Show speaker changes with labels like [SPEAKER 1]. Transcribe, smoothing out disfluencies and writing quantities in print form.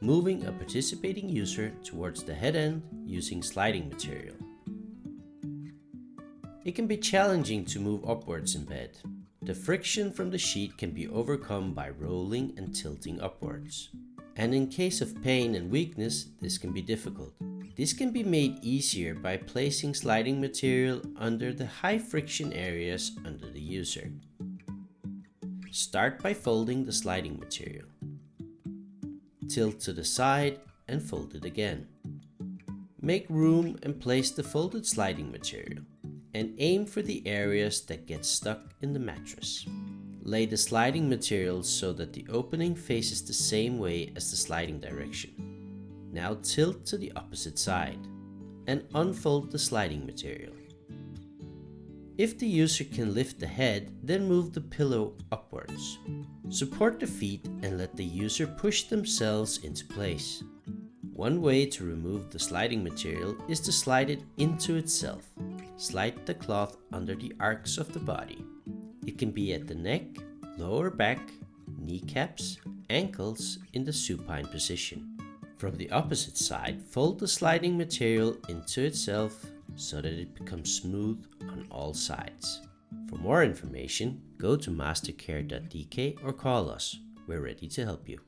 [SPEAKER 1] moving a participating user towards the head end using sliding material. It can be challenging to move upwards in bed. The friction from the sheet can be overcome by rolling and tilting upwards. And in case of pain and weakness, this can be difficult. This can be made easier by placing sliding material under the high friction areas under the user. Start by folding the sliding material. Tilt to the side and fold it again. Make room and place the folded sliding material, and aim for the areas that get stuck in the mattress. Lay the sliding material so that the opening faces the same way as the sliding direction. Now tilt to the opposite side and unfold the sliding material. If the user can lift the head, then move the pillow upwards. Support the feet and let the user push themselves into place. One way to remove the sliding material is to slide it into itself. Slide the cloth under the arcs of the body. It can be at the neck, lower back, kneecaps, ankles in the supine position. From the opposite side, fold the sliding material into itself so that it becomes smooth on all sides. For more information, go to mastercare.dk or call us. We're ready to help you.